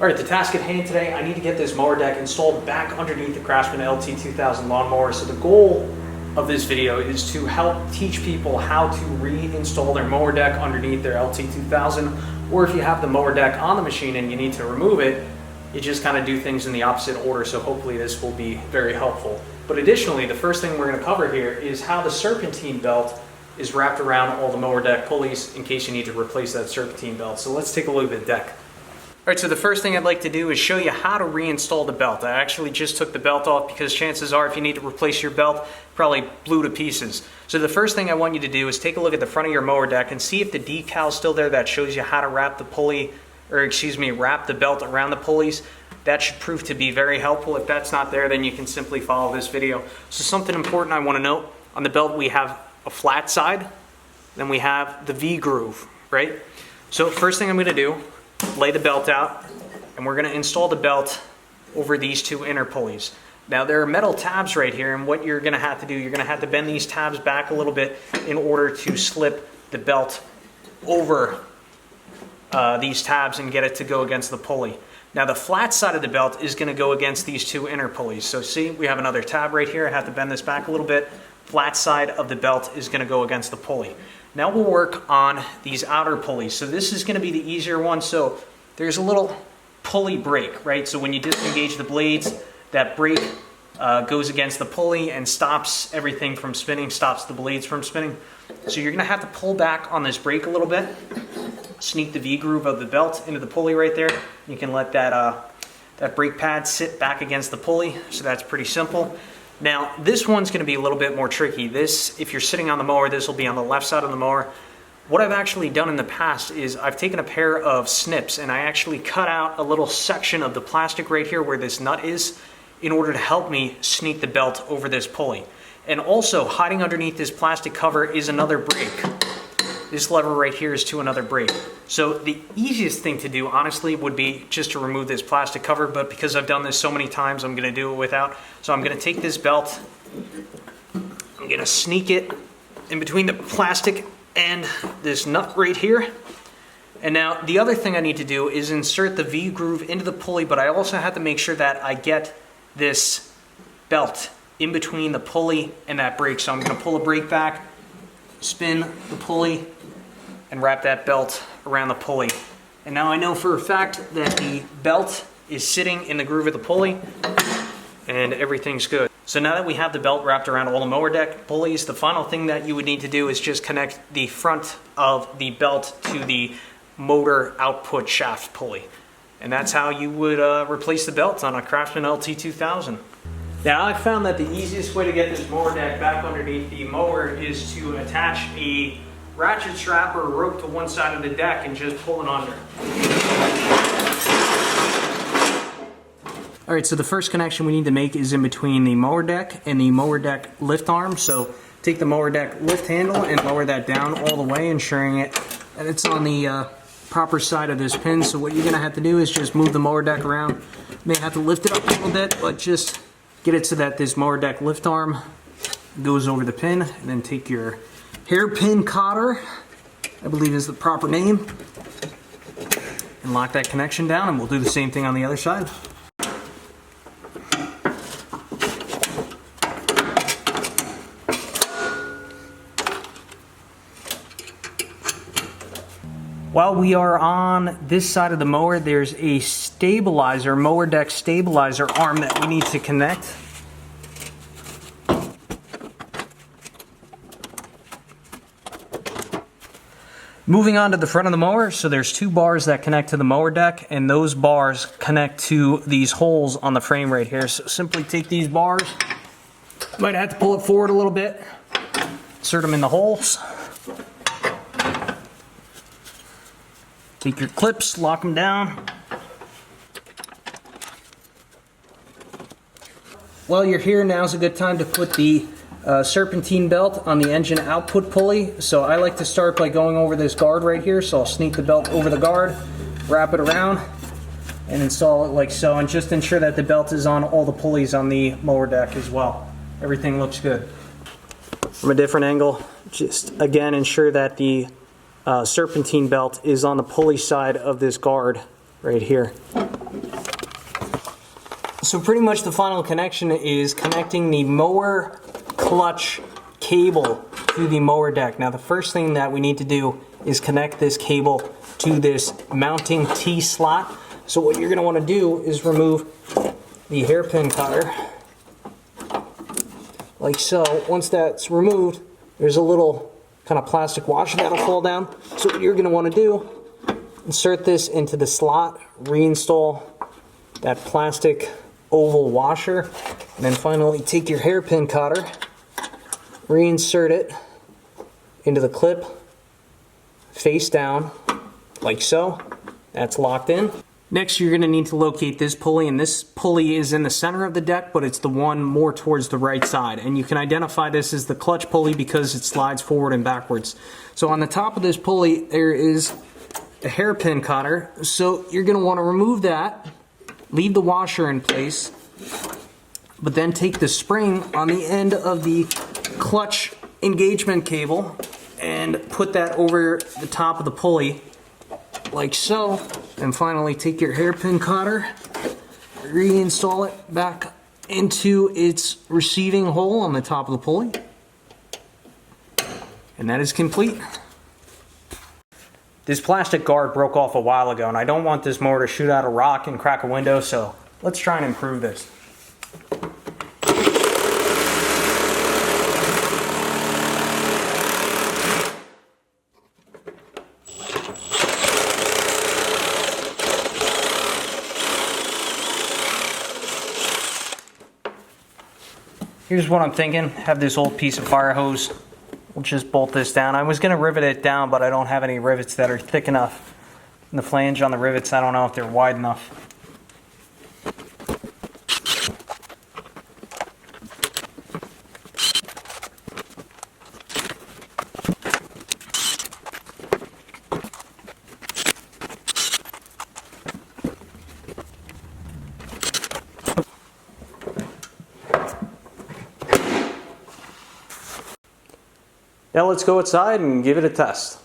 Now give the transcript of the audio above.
All right, the task at hand today, I need to get this mower deck installed back underneath the Craftsman LT2000 Lawn Mower. So the goal of this video is to help teach people how to reinstall their mower deck underneath their LT2000, or if you have the mower deck on the machine and you need to remove it, you just kind of do things in the opposite order. So hopefully this will be very helpful. But additionally, the first thing we're going to cover here is how the serpentine belt is wrapped around all the mower deck pulleys in case you need to replace that serpentine belt. So let's take a look at the deck. All right, so the first thing I'd like to do is show you how to reinstall the belt. I actually just took the belt off because chances are if you need to replace your belt, probably blew to pieces. So the first thing I want you to do is take a look at the front of your mower deck and see if the decal is still there that shows you how to wrap the pulley, or excuse me, wrap the belt around the pulleys. That should prove to be very helpful. If that's not there, then you can simply follow this video. So something important I want to note, on the belt we have a flat side, then we have the V groove, right? So first thing I'm going to do, lay the belt out, and we're going to install the belt over these two inner pulleys. Now there are metal tabs right here, and what you're going to have to do, you're going to have to bend these tabs back a little bit in order to slip the belt over these tabs and get it to go against the pulley. Now the flat side of the belt is going to go against these two inner pulleys. So see, we have another tab right here. I have to bend this back a little bit. Flat side of the belt is going to go against the pulley. Now we'll work on these outer pulleys. So this is going to be the easier one. So there's a little pulley brake, right? So when you disengage the blades, that brake goes against the pulley and stops everything from spinning, stops the blades from spinning. So you're going to have to pull back on this brake a little bit, sneak the V groove of the belt into the pulley right there. You can let that brake pad sit back against the pulley. So that's pretty simple. Now, this one's going to be a little bit more tricky. This, if you're sitting on the mower, this will be on the left side of the mower. What I've actually done in the past is I've taken a pair of snips and I actually cut out a little section of the plastic right here where this nut is in order to help me sneak the belt over this pulley. And also, hiding underneath this plastic cover is another brake. This lever right here is to another brake. So the easiest thing to do, honestly, would be just to remove this plastic cover, but because I've done this so many times, I'm gonna do it without. So I'm gonna take this belt, I'm gonna sneak it in between the plastic and this nut right here. And now the other thing I need to do is insert the V groove into the pulley, but I also have to make sure that I get this belt in between the pulley and that brake. So I'm gonna pull the brake back, spin the pulley, and wrap that belt around the pulley. And now I know for a fact that the belt is sitting in the groove of the pulley and everything's good. So now that we have the belt wrapped around all the mower deck pulleys, the final thing that you would need to do is just connect the front of the belt to the motor output shaft pulley. And that's how you would replace the belt on a Craftsman LT2000. Now I found that the easiest way to get this mower deck back underneath the mower is to attach a ratchet strap or a rope to one side of the deck and just pull it under. All right, so the first connection we need to make is in between the mower deck and the mower deck lift arm. So take the mower deck lift handle and lower that down all the way, ensuring that it's on the proper side of this pin. So what you're gonna have to do is just move the mower deck around. You may have to lift it up a little bit, but just get it so that this mower deck lift arm goes over the pin, and then take your hairpin cotter, I believe is the proper name, and lock that connection down, and we'll do the same thing on the other side. While we are on this side of the mower, there's a stabilizer, mower deck stabilizer arm that we need to connect. Moving on to the front of the mower, so there's two bars that connect to the mower deck, and those bars connect to these holes on the frame right here. So simply take these bars, might have to pull it forward a little bit, insert them in the holes. Take your clips, lock them down. While you're here, now's a good time to put the serpentine belt on the engine output pulley. So I like to start by going over this guard right here. So I'll sneak the belt over the guard, wrap it around, and install it like so. And just ensure that the belt is on all the pulleys on the mower deck as well. Everything looks good. From a different angle, just again ensure that the serpentine belt is on the pulley side of this guard right here. So pretty much the final connection is connecting the mower clutch cable to the mower deck. Now the first thing that we need to do is connect this cable to this mounting T-slot. So what you're going to want to do is remove the hairpin cutter, like so. Once that's removed, there's a little kind of plastic washer that'll fall down. So what you're going to want to do, insert this into the slot, reinstall that plastic oval washer, and then finally take your hairpin cutter, reinsert it into the clip face down, like so. That's locked in. Next, you're going to need to locate this pulley, and this pulley is in the center of the deck, but it's the one more towards the right side. And you can identify this as the clutch pulley because it slides forward and backwards. So on the top of this pulley, there is a hairpin cutter. So you're going to want to remove that, leave the washer in place, but then take the spring on the end of the clutch engagement cable and put that over the top of the pulley, like so. And finally take your hairpin cutter, reinstall it back into its receiving hole on the top of the pulley. And that is complete. This plastic guard broke off a while ago, and I don't want this mower to shoot out a rock and crack a window, so let's try and improve this. Here's what I'm thinking. Have this old piece of fire hose. We'll just bolt this down. I was going to rivet it down, but I don't have any rivets that are thick enough. And the flange on the rivets, I don't know if they're wide enough. Now let's go outside and give it a test.